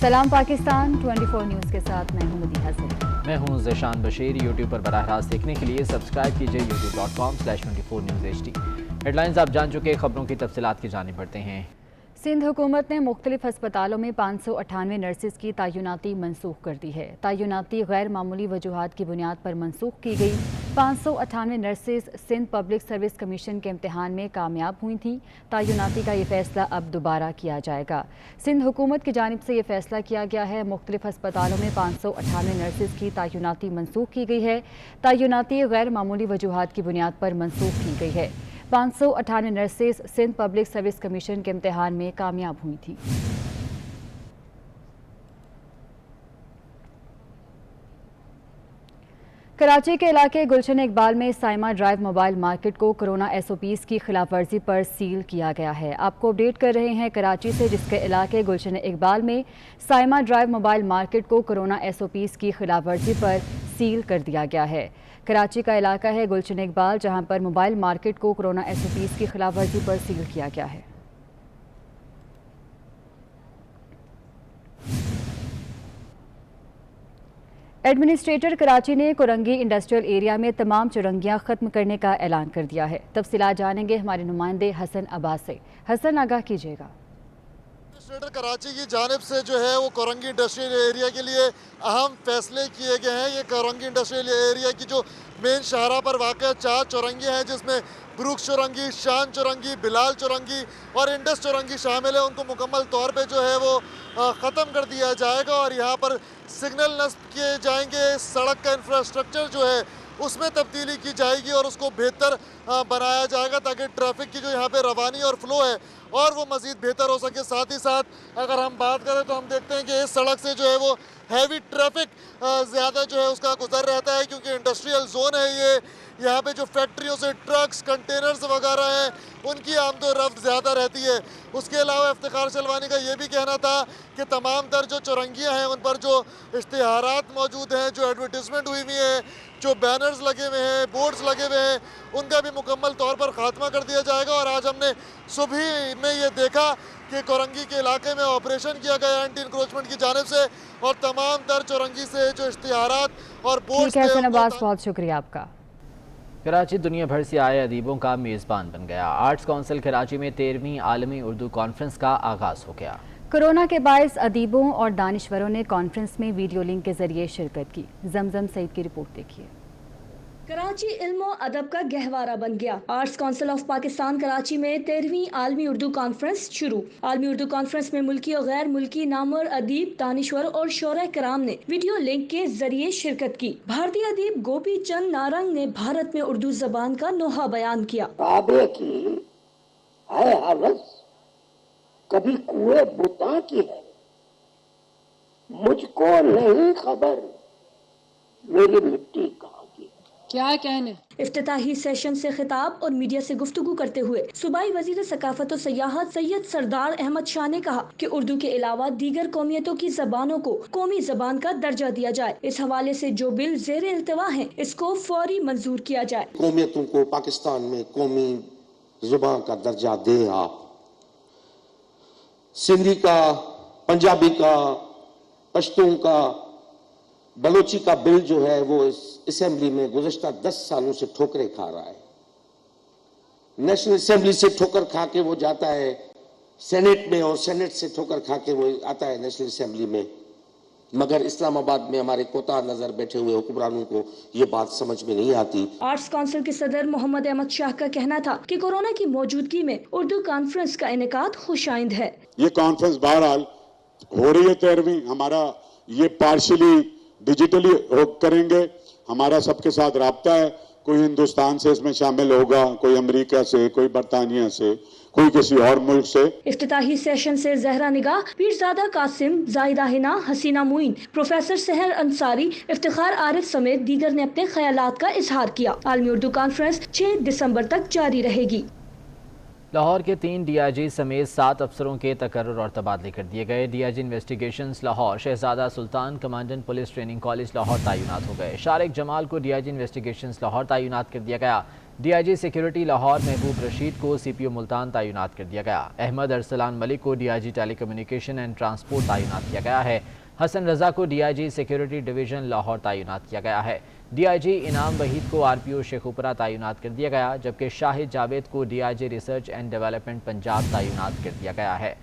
سلام پاکستان 24 نیوز کے ساتھ میں ہوں مدیحہ سے۔ میں ہوں ذیشان بشیر۔ یوٹیوب پر براہ راست دیکھنے کے لیے سبسکرائب کیجئے youtube.com/24newsht۔ ہیڈ لائنز آپ جان چکے، خبروں کی تفصیلات کی جانب بڑھتے ہیں۔ سندھ حکومت نے مختلف ہسپتالوں میں 598 نرسز کی تعیناتی منسوخ کر دی ہے۔ تعیناتی غیر معمولی وجوہات کی بنیاد پر منسوخ کی گئی 598 nurses Sindh public service commission کے امتحان میں کامیاب ہوئی تھیں۔ تعیناتی کا یہ فیصلہ اب دوبارہ کیا جائے گا۔ سندھ حکومت کی جانب سے یہ فیصلہ کیا گیا ہے۔ مختلف ہسپتالوں میں 598 نرسز کی تعیناتی منسوخ کی گئی ہے۔ تعیناتی غیر معمولی وجوہات کی بنیاد پر منسوخ کی گئی ہے۔ 598 nurses Sindh public service commission کے امتحان میں کامیاب ہوئی تھیں۔ کراچی کے علاقے گلشن اقبال میں سائما ڈرائیو موبائل مارکیٹ کو کرونا ایس او پیز کی خلاف ورزی پر سیل کیا گیا ہے۔ آپ کو اپڈیٹ کر رہے ہیں کراچی سے، جس کے علاقے گلشن اقبال میں سائما ڈرائیو موبائل مارکیٹ کو کرونا ایس او پیز کی خلاف ورزی پر سیل کر دیا گیا ہے۔ کراچی کا علاقہ ہے گلشن اقبال، جہاں پر موبائل مارکیٹ کو کرونا ایس او پیز کی خلاف ورزی پر سیل کیا گیا ہے۔ ایڈمنسٹریٹر کراچی نے کورنگی انڈسٹریل ایریا میں تمام چرنگیاں ختم کرنے کا اعلان کر دیا ہے۔ تفصیلات جانیں گے ہمارے نمائندے حسن عباس سے۔ حسن، آگاہ کیجیے گا۔ ایڈمنسٹریٹر کراچی کی جانب سے جو ہے وہ کورنگی انڈسٹریل ایریا کے لیے اہم فیصلے کیے گئے ہیں۔ یہ کورنگی انڈسٹریل ایریا کی جو مین شاہراہ پر واقع 4 چورنگیاں ہیں، جس میں بروک چورنگی، شان چورنگی، بلال چورنگی اور انڈس چورنگی شامل ہے، ان کو مکمل طور پہ جو ہے وہ ختم کر دیا جائے گا اور یہاں پر سگنل نصب کیے جائیں گے۔ سڑک کا انفراسٹرکچر جو ہے اس میں تبدیلی کی جائے گی اور اس کو بہتر بنایا جائے گا، تاکہ ٹریفک کی جو یہاں پہ روانی اور فلو ہے اور وہ مزید بہتر ہو سکے۔ ساتھ ہی ساتھ اگر ہم بات کریں تو ہم دیکھتے ہیں کہ اس سڑک سے جو ہے وہ ہیوی ٹریفک زیادہ جو ہے اس کا گزر رہتا ہے، کیونکہ انڈسٹریل زون ہے یہ۔ یہاں پہ جو فیکٹریوں سے ٹرکس، کنٹینرز وغیرہ ہیں، ان کی آمد و رفت زیادہ رہتی ہے۔ اس کے علاوہ افتخار شلوانی کا یہ بھی کہنا تھا کہ تمام تر جو چورنگیاں ہیں ان پر جو اشتہارات موجود ہیں، جو ایڈورٹیزمنٹ ہوئی ہوئی ہیں، جو بینرز لگے ہوئے ہیں، بورڈز لگے ہوئے ہیں، ان کا بھی مکمل طور پر خاتمہ کر دیا جائے گا۔ اور آج ہم نے صبح میں یہ دیکھا کہ کورنگی کے علاقے میں آپریشن کیا گیا اینٹی انکروچمنٹ کی جانب سے، اور تمام تر چورنگی سے جو اشتہارات اور بورڈز ٹھیک ہے حسن عباس، بہت شکریہ آپ کا۔ کراچی دنیا بھر سے آئے ادیبوں کا میزبان بن گیا۔ آرٹس کونسل کراچی میں 13ویں عالمی اردو کانفرنس کا آغاز ہو گیا۔ کورونا کے باعث ادیبوں اور دانشوروں نے کانفرنس میں ویڈیو لنک کے ذریعے شرکت کی۔ زمزم سعید کی رپورٹ دیکھیے۔ کراچی علم و ادب کا گہوارہ بن گیا۔ Arts council of Pakistan Karachi میں 13ویں عالمی اردو کانفرنس شروع۔ عالمی اردو کانفرنس میں ملکی اور غیر ملکی نامور ادیب، دانشور اور شعراء کرام نے ویڈیو لنک کے ذریعے شرکت کی۔ بھارتی ادیب گوپی چند نارنگ نے بھارت میں اردو زبان کا نوحہ بیان کیا۔ کعبے کی ہے حوث، کبھی کوئے بتاں کی ہے، مجھ کو نہیں خبر میری مٹی کہاں کی ہے۔ کیا کہنے؟ افتتاحی سیشن سے خطاب اور میڈیا سے گفتگو کرتے ہوئے صوبائی وزیر ثقافت و سیاحت سید سردار احمد شاہ نے کہا کہ اردو کے علاوہ دیگر قومیتوں کی زبانوں کو قومی زبان کا درجہ دیا جائے۔ اس حوالے سے جو بل زیر التوا ہیں اس کو فوری منظور کیا جائے۔ قومیتوں کو پاکستان میں قومی زبان کا درجہ دے آپ۔ سندھی کا، پنجابی کا، پشتون کا، بلوچی کا بل جو ہے وہ اس اسمبلی میں گزشتہ 10 سالوں سے ٹھوکریں کھا رہا ہے۔ نیشنل اسمبلی سے ٹھوکر کھا کے وہ جاتا ہے سینٹ میں، اور سینٹ سے ٹھوکر کھا کے وہ آتا ہے نیشنل اسمبلی میں، مگر اسلام آباد میں ہمارے کوتاہ نظر بیٹھے ہوئے حکمرانوں کو یہ بات سمجھ میں نہیں آتی۔ آرٹس کونسل کے صدر محمد احمد شاہ کا کہنا تھا کہ کورونا کی موجودگی میں اردو کانفرنس کا انعقاد خوش آئند ہے۔ یہ کانفرنس بہرحال ہو رہی ہے 13ویں، ہمارا یہ پارشلی ڈیجیٹلی کریں گے۔ ہمارا سب کے ساتھ رابطہ ہے، کوئی ہندوستان سے اس میں شامل ہوگا، کوئی امریکہ سے، کوئی برطانیہ سے، کوئی کسی اور ملک سے۔ افتتاحی سیشن سے زہرا نگاہ، پیرزادہ قاسم، زائدہ ہنا، حسینہ معین، پروفیسر سحر انصاری، افتخار عارف سمیت دیگر نے اپنے خیالات کا اظہار کیا۔ عالمی اردو کانفرنس 6 دسمبر تک جاری رہے گی۔ لاہور کے 3 ڈی آئی جی سمیت 7 افسروں کے تقرر اور تبادلے کر دیے گئے۔ D I G investigations Lahore Shahzada Sultan commandant police training college Lahore تعینات ہو گئے۔ شارق جمال کو D I G investigations Lahore تعینات کر دیا گیا، DIG सिक्योरिटी लाहौर महबूब रशीद को CPO मुल्तान तैनात कर दिया गया। अहमद अरसलान मलिक को DIG टेलीकम्युनिकेशन एंड ट्रांसपोर्ट तैनात किया गया है। हसन रजा को DIG सिक्योरिटी डिवीजन लाहौर तैनात किया गया है। DIG इनाम वहीद को RPO शेखुपुरा तैनात कर दिया गया, जबकि शाहिद जावेद को DIG research and development Punjab तैनात कर दिया गया है।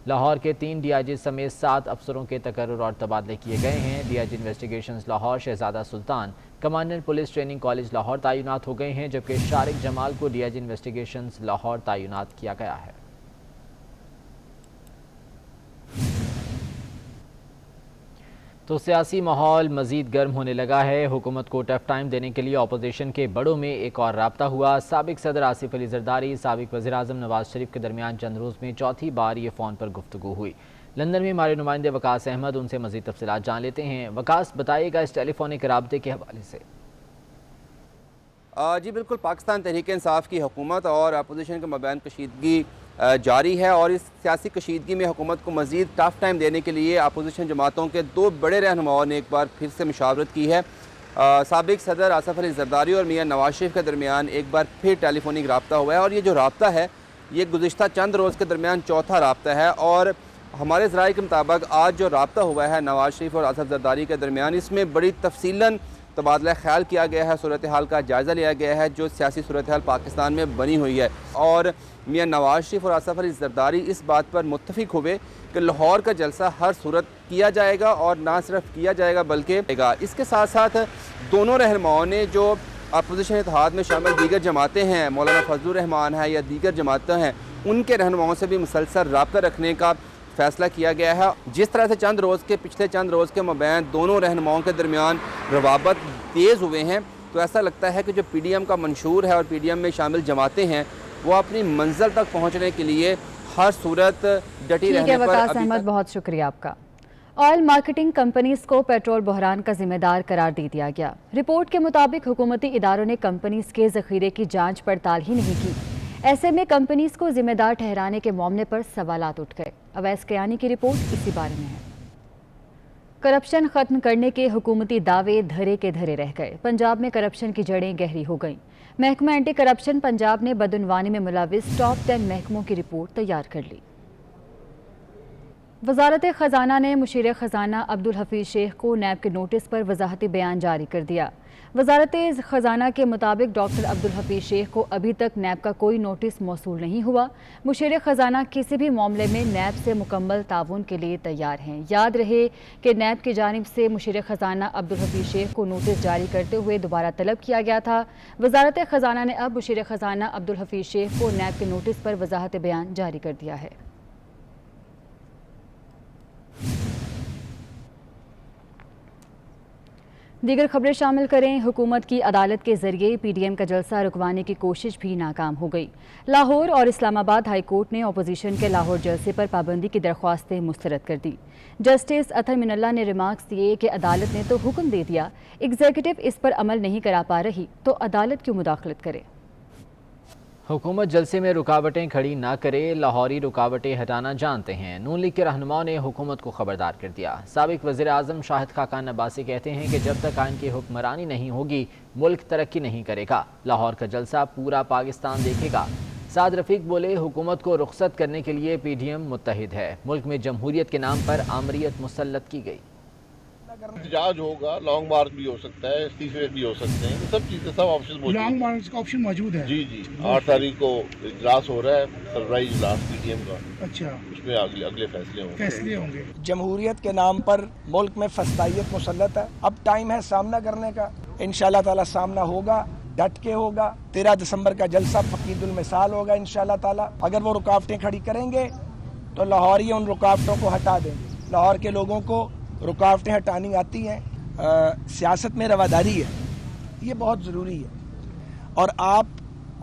लाहौर के 3 DIG समेत 7 अफसरों के तकर्रुर और तबादले किए गए हैं। DIG investigations Lahore Shahzada Sultan commandant police training college Lahore तैनात हो गए हैं, जबकि शारिक जमाल को DIG इन्वेस्टिगेशंस लाहौर तैनात किया गया है। तो सियासी माहौल मजीद गर्म होने लगा है। हुकूमत को टफ टाइम देने के लिए अपोजिशन के बड़ों में एक और राब्ता हुआ। साबिक सदर आसिफ अली जरदारी, साबिक वज़ीर-ए-आज़म नवाज शरीफ के दरमियान चंद रोज़ में चौथी बार ये फ़ोन पर गुफ्तगू हुई। लंदन में हमारे नुमाइंदे वकास अहमद, उनसे मजीद तफसीलात जान लेते हैं। वकास, बताइएगा इस टेलीफोनिक राब्ते के हवाले से। जी बिल्कुल, पाकिस्तान तहरीक इंसाफ की हुकूमत और अपोजिशन के मबैन कशीदगी जारी है और इस सियासी कशीदगी में हुकूमत को मज़ीद टफ टाइम देने के लिए अपोजिशन जमातों के 2 बड़े रहनुमाओं ने एक बार फिर से मुशावरत की है। साबिक सदर आसिफ अली जरदारी और मियां नवाज शरीफ के दरमियान एक बार फिर टेलीफोनिक राब्ता हुआ है और ये जो राब्ता है ये गुज़िश्ता चंद रोज़ के दरमियान चौथा राब्ता है। और हमारे ज़राए के मुताबिक आज जो राब्ता हुआ है नवाज शरीफ और आसिफ जरदारी के दरमियान, इसमें बड़ी तफसीलन तबादला ख्याल किया गया है, सूरत हाल का जायज़ा लिया गया है जो सियासी सूरत हाल पाकिस्तान में बनी हुई है। और मियां नवाज शरीफ और आसिफ अली जरदारी इस बात पर मुत्तफिक हुए कि लाहौर का जलसा हर सूरत किया जाएगा और ना सिर्फ किया जाएगा बल्कि इसके साथ साथ दोनों रहनुमाओं ने जो अपोजिशन इत्तेहाद में शामिल दीगर जमातें हैं, मौलाना फजलुर रहमान है या दीगर जमातें हैं, उनके रहनुमाओं से भी मुसलसल रब्ता रखने का फैसला किया गया है। जिस तरह से पिछले चंद रोज़ के मबैन दोनों रहनुमाओं के दरमियान रवाबत तेज़ हुए हैं, तो ऐसा लगता है कि जो PDM का मंशूर है और PDM में शामिल जमातें हैं वो अपनी मंजिल तक पहुंचने के लिए हर सूरत डटी रहने पर। वकास अहमद, बहुत शुक्रिया आपका। ऑयल मार्केटिंग कंपनीज को पेट्रोल बहरान का जिम्मेदार करार दे दिया गया। रिपोर्ट के मुताबिक हुकूमती इदारों ने कंपनीज के ज़ख़ीरे की जांच पड़ताल ही नहीं की। ऐसे में कंपनीज को जिम्मेदार ठहराने के मामले पर सवालात उठ गए। अवैस कयानी की रिपोर्ट इसी बारे में है। करप्शन खत्म करने के हुकूमती दावे धरे के धरे रह गए। पंजाब में करप्शन की जड़ें गहरी हो गईं। महकमा एंटी करप्शन पंजाब ने बदउनवानी में मुलविस टॉप 10 महकमों की रिपोर्ट तैयार कर ली। वजारत ख़जाना ने मुशीर ख़जाना अब्दुल हफीज़ शेख को नैब के नोटिस पर वजाहती बयान जारी कर दिया। वजारत ख़जाना के मुताबिक डॉक्टर अब्दुल हफीज़ शेख को अभी तक नैब का कोई नोटिस मौसूल नहीं हुआ। मुशीर ख़जाना किसी भी मामले में नैब से मुकम्मल ताउन के लिए तैयार हैं। याद रहे कि नैब की जानिब से मुशीर ख़जाना अब्दुल हफीज़ शेख को नोटिस जारी करते हुए दोबारा तलब किया गया था। वजारत ख़जाना ने अब मुशीर ख़जाना अब्दुल हफीज़ शेख को नैब के नोटिस पर वजाहत बयान जारी कर दिया है। दीगर खबरें शामिल करें। हुकूमत की अदालत के जरिए PDM का जलसा रुकवाने की कोशिश भी नाकाम हो गई। लाहौर और इस्लामाबाद हाई कोर्ट ने अपोजिशन के लाहौर जलसे पर पाबंदी की दरख्वास्तें मुस्तरद कर दी। जस्टिस अतर मिनल्ला ने रिमार्क्स दिए कि अदालत ने तो हुक्म दे दिया, एग्जीक्यूटिव इस पर अमल नहीं करा पा रही तो अदालत क्यों मुदाखलत करे। हुकूमत जलसे में रुकावटें खड़ी ना करे, लाहौरी रुकावटें हटाना जानते हैं। नून लीग के रहनुमाओं ने हुकूमत को खबरदार कर दिया। साबिक वज़ीर-ए-आज़म शाहिद खाकान अब्बासी कहते हैं कि जब तक आइन की हुक्मरानी नहीं होगी मुल्क तरक्की नहीं करेगा। लाहौर का जलसा पूरा पाकिस्तान देखेगा। साद रफीक बोले, हुकूमत को रुखसत करने के लिए PDM मुत्तहिद है। मुल्क में जमहूरियत के नाम पर आमरीत मुसल्लत की गई। एहतजाज होगा, लॉन्ग मार्च भी हो सकता है, इस्तीफे भी हो सकते हैं, सब चीजें सब ऑप्शन मौजूद हैं। लॉन्ग मार्च का ऑप्शन मौजूद है। जी 8 तारीख को इजलास हो रहा है, सरप्राइज इजलास PDM का। अच्छा, उसमें अगले फैसले होंगे। जमहूरियत के नाम पर मुल्क में फस्तायत मुसल्लत है। अब टाइम है सामना करने का। इंशाल्लाह ताला सामना होगा, डट के होगा। 13 दिसंबर का जलसा फकीदुल मिसाल होगा इंशाल्लाह ताला। अगर वो रुकावटें खड़ी करेंगे तो लाहौरी उन रुकावटों को हटा देंगे। लाहौर के लोगों को रुकावटें हटानी आती हैं। सियासत में रवादारी है, ये बहुत ज़रूरी है। और आप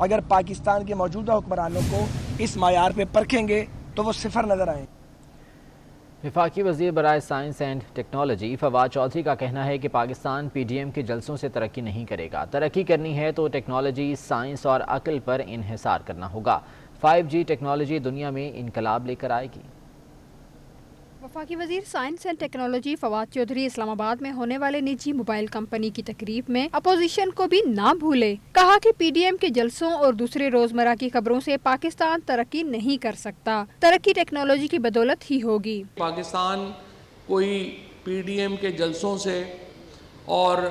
अगर पाकिस्तान के मौजूदा हुक्मरानों को इस मायार पे परखेंगे तो वो सिफर नज़र आएंगे। वफाकी वज़ीर बराए science and technology Fawad Chaudhry का कहना है कि पाकिस्तान PDM के जलसों से तरक्की नहीं करेगा। तरक्की करनी है तो टेक्नोलॉजी, साइंस और अक्ल पर इन्हिसार करना होगा। 5G टेक्नोलॉजी दुनिया में इनकलाब लेकर आएगी। वफाकी वजीर science and technology Fawad Chaudhry Islamabad में होने वाले निजी मोबाइल कंपनी की तकरीब में अपोजिशन को भी ना भूले। कहा कि पीडीएम के जलसों और दूसरे रोजमर्रा की खबरों से पाकिस्तान तरक्की नहीं कर सकता, तरक्की टेक्नोलॉजी की बदौलत ही होगी। पाकिस्तान कोई पीडीएम के जलसों से और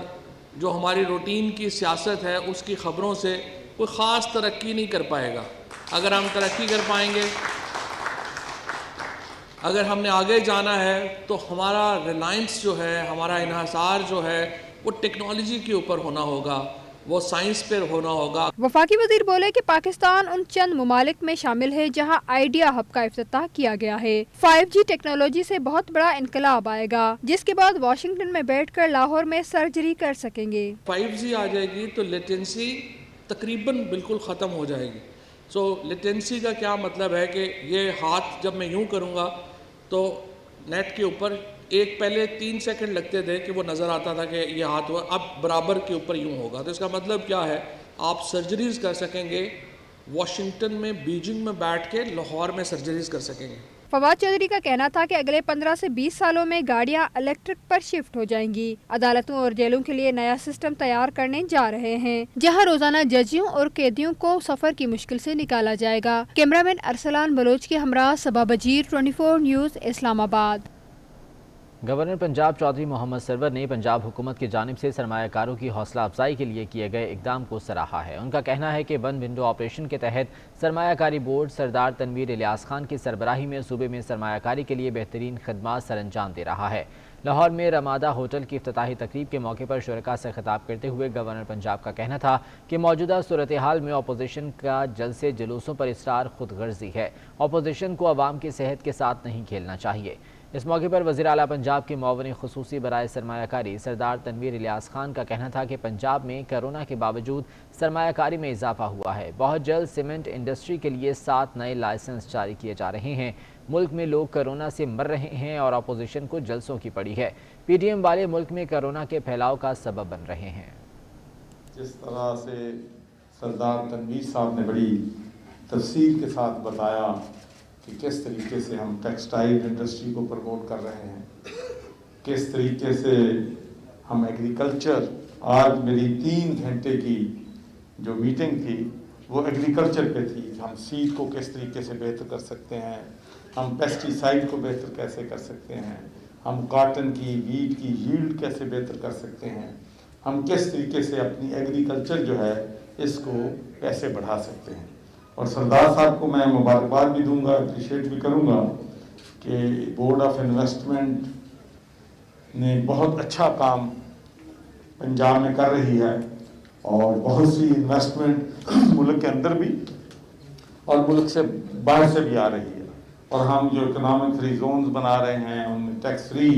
जो हमारी रूटीन की सियासत है उसकी खबरों से कोई ख़ास तरक्की नहीं कर पाएगा। अगर हम तरक्की कर पाएंगे, अगर हमने आगे जाना है तो हमारा रिलायंस जो है, हमारा इन्हिसार जो है वो टेक्नोलॉजी के ऊपर होना होगा, वो साइंस पर होना होगा। वफाकी वजीर बोले कि पाकिस्तान उन चंद मुमालिक में शामिल है जहां आइडिया हब का इफ्तिताह किया गया है। 5G टेक्नोलॉजी से बहुत बड़ा इनकलाब आएगा, जिसके बाद वाशिंगटन में बैठकर लाहौर में सर्जरी कर सकेंगे। 5G आ जाएगी तो लेटेंसी तकरीबन बिल्कुल ख़त्म हो जाएगी। सो लेटेंसी का क्या मतलब है कि ये हाथ जब मैं यूँ करूँगा तो नेट के ऊपर एक पहले 3 सेकंड लगते थे कि वो नज़र आता था कि ये हाथ हुआ, अब बराबर के ऊपर यूँ होगा। तो इसका मतलब क्या है, आप सर्जरीज कर सकेंगे वाशिंगटन में, बीजिंग में बैठ के लाहौर में सर्जरीज कर सकेंगे। फवाद चौधरी का कहना था कि अगले 15 से 20 सालों में गाड़ियां इलेक्ट्रिक पर शिफ्ट हो जाएंगी। अदालतों और जेलों के लिए नया सिस्टम तैयार करने जा रहे हैं, जहां रोजाना जजियों और कैदियों को सफर की मुश्किल से निकाला जाएगा। कैमरामैन अरसलान बलोच के हमरा सबा बजीर, 24 न्यूज़, इस्लामाबाद। गवर्नर पंजाब चौधरी मोहम्मद सरवर ने पंजाब हुकूमत की जानिब से सरमायाकारों की हौसला अफजाई के लिए किए गए इकदाम को सराहा है। उनका कहना है कि वन विंडो ऑपरेशन के तहत सरमायाकारी बोर्ड सरदार तनवीर इलियास खान की सरबराही में सूबे में सरमायाकारी के लिए बेहतरीन खदमात सरअंजाम दे रहा है। लाहौर में रमादा होटल की इफ्तिताही तकरीब के मौके पर शुरका से खिताब करते हुए गवर्नर पंजाब का कहना था कि मौजूदा सूरत हाल में अपोजिशन का जलसे जुलूसों पर इसरार खुद गर्जी है। अपोजिशन को अवाम की सेहत के साथ नहीं खेलना चाहिए। इस मौके पर वज़ीर आला पंजाब के मुआविन खुसूसी बराए सरमायाकारी सरदार तनवीर इलियास खान का कहना था कि पंजाब में कोरोना के बावजूद सरमायाकारी में इजाफा हुआ है। बहुत जल्द सीमेंट इंडस्ट्री के लिए 7 नए लाइसेंस जारी किए जा रहे हैं। मुल्क में लोग कोरोना से मर रहे हैं और अपोजिशन को जलसों की पड़ी है। पीडीएम वाले मुल्क में कोरोना के फैलाव का सबब बन रहे हैं। जिस तरह से सरदार तनवीर साहब ने बड़ी तफसील के साथ बताया कि किस तरीके से हम टेक्सटाइल इंडस्ट्री को प्रमोट कर रहे हैं, किस तरीके से हम एग्रीकल्चर, आज मेरी 3 घंटे की जो मीटिंग थी वो एग्रीकल्चर पे थी। हम सीड को किस तरीके से बेहतर कर सकते हैं, हम पेस्टिसाइड को बेहतर कैसे कर सकते हैं, हम कॉटन की, वीट की यील्ड कैसे बेहतर कर सकते हैं, हम किस तरीके से अपनी एग्रीकल्चर जो है इसको कैसे बढ़ा सकते हैं। और सरदार साहब को मैं मुबारकबाद भी दूंगा, अप्रिशिएट भी करूंगा कि बोर्ड ऑफ इन्वेस्टमेंट ने बहुत अच्छा काम पंजाब में कर रही है और बहुत सी इन्वेस्टमेंट मुल्क के अंदर भी और मुल्क से बाहर से भी आ रही है। और हम जो इकोनॉमिक फ्री जोन्स बना रहे हैं, उनमें टैक्स फ्री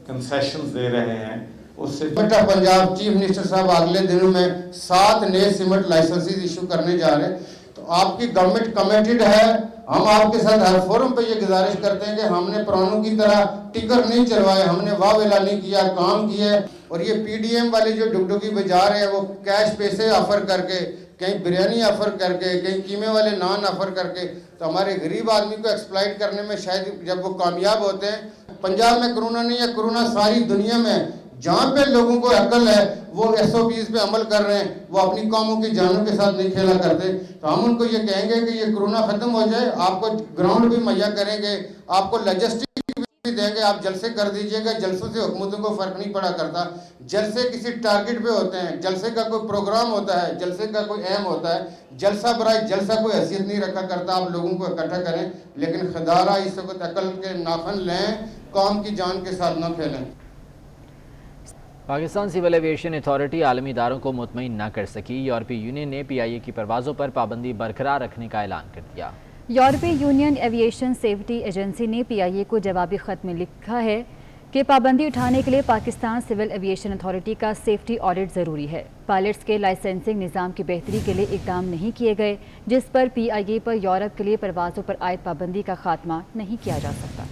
कंसेशंस दे रहे हैं, उससे पंजाब चीफ मिनिस्टर साहब अगले दिनों में 7 नए सीमेंट लाइसेंसेस इशू करने जा रहे हैं। तो आपकी गवर्नमेंट कमिटेड है। हम आपके साथ हर फोरम पे ये गुजारिश करते हैं कि हमने पुरानों की तरह टिकर नहीं चलवाए, हमने वावेला नहीं किया, काम किया। और ये पीडीएम वाले जो डुगडुगी बजा रहे हैं वो कैश पैसे ऑफर करके, कहीं बिरयानी ऑफर करके, कहीं कीमे वाले नान ऑफर करके, तो हमारे गरीब आदमी को एक्सप्लॉइट करने में शायद जब वो कामयाब होते हैं। पंजाब में कोरोना नहीं है, कोरोना सारी दुनिया में। जहाँ पे लोगों को अकल है वो SOPs पे अमल कर रहे हैं, वो अपनी कौमों की जानों के साथ नहीं खेला करते। तो हम उनको ये कहेंगे कि ये कोरोना खत्म हो जाए, आपको ग्राउंड भी मुहैया करेंगे, आपको लॉजिस्टिक भी देंगे, आप जलसे कर दीजिएगा। जलसों से हुकूमतों को फर्क नहीं पड़ा करता। जलसे किसी टारगेट पे होते हैं, जलसे का कोई प्रोग्राम होता है, जलसे का कोई एम होता है। जलसा बराए जलसा कोई हैसियत नहीं रखा करता। आप लोगों को इकट्ठा करें, लेकिन खुदारा इस वक्त अकल के नाखन लें, कौम की जान के साथ न खेलें। पाकिस्तान सिविल एविएशन अथॉरिटी आलमी इदारों को मुतमईन न कर सकी। यूरोपीय यूनियन ने PIA की परवाज़ों पर पाबंदी बरकरार रखने का ऐलान कर दिया। यूरोपीय यूनियन एविएशन सेफ्टी एजेंसी ने PIA को जवाबी खत में लिखा है कि पाबंदी उठाने के लिए पाकिस्तान सिविल एविएशन अथॉरिटी का सेफ्टी ऑडिट ज़रूरी है। पायलट्स के लाइसेंसिंग निज़ाम की बेहतरी के लिए इकदाम नहीं किए गए, जिस पर PIA पर यूरोप के लिए परवाज़ों पर आयद पाबंदी का खात्मा नहीं किया जा सकता।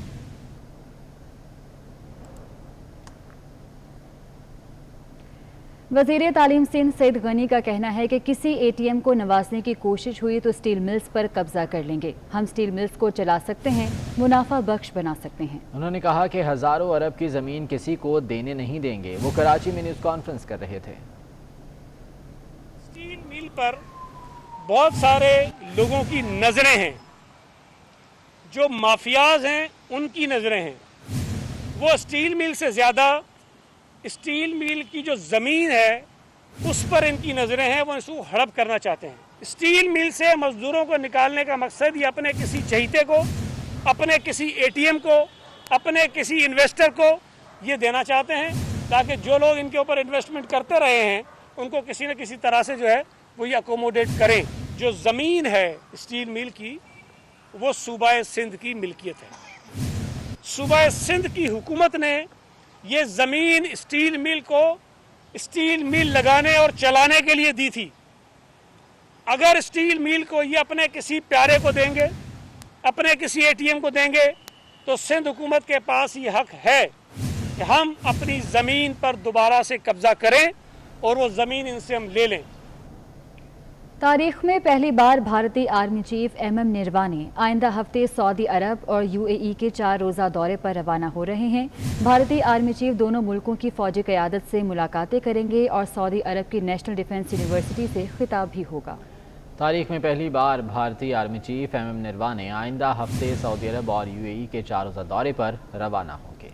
वज़ीर तालीम सिंध सईद गनी का कहना है कि किसी ATM को नवाजने की कोशिश हुई तो स्टील मिल्स पर कब्जा कर लेंगे। हम स्टील मिल्स को चला सकते हैं, मुनाफा बख्श बना सकते हैं। उन्होंने कहा कि हजारों अरब की ज़मीन किसी को देने नहीं देंगे। वो कराची में न्यूज़ कॉन्फ्रेंस कर रहे थे। स्टील मिल पर बहुत सारे लोगों की नज़रें हैं, जो माफियाज हैं उनकी नज़रें हैं। वो स्टील मिल से ज़्यादा स्टील मिल की जो ज़मीन है उस पर इनकी नज़रें हैं, वो इसको हड़प करना चाहते हैं। स्टील मिल से मज़दूरों को निकालने का मकसद ये अपने किसी चहीते को, अपने किसी ATM को, अपने किसी इन्वेस्टर को ये देना चाहते हैं, ताकि जो लोग इनके ऊपर इन्वेस्टमेंट करते रहे हैं उनको किसी न किसी तरह से जो है वो ये अकोमोडेट करें। जो ज़मीन है स्टील मिल की वो सूबा सिंध की मिल्कियत है। सूबा सिंध की हुकूमत ने ये ज़मीन स्टील मिल को स्टील मिल लगाने और चलाने के लिए दी थी। अगर स्टील मिल को ये अपने किसी प्यारे को देंगे, अपने किसी ATM को देंगे, तो सिंध हुकूमत के पास ये हक है कि हम अपनी ज़मीन पर दोबारा से कब्ज़ा करें और वो ज़मीन इनसे हम ले लें। तारीख में पहली बार भारतीय आर्मी चीफ MM निरवाने आइंदा हफ्ते सऊदी अरब और UAE के 4 रोज़ा दौरे पर रवाना हो रहे हैं। भारतीय आर्मी चीफ दोनों मुल्कों की फौजी क़यादत से मुलाकातें करेंगे और सऊदी अरब की नेशनल डिफेंस यूनिवर्सिटी से खिताब भी होगा। तारीख में पहली बार भारतीय आर्मी चीफ MM निरवाने आइंदा हफ्ते सऊदी अरब और UAE के 4 रोज़ा दौरे पर रवाना होंगे।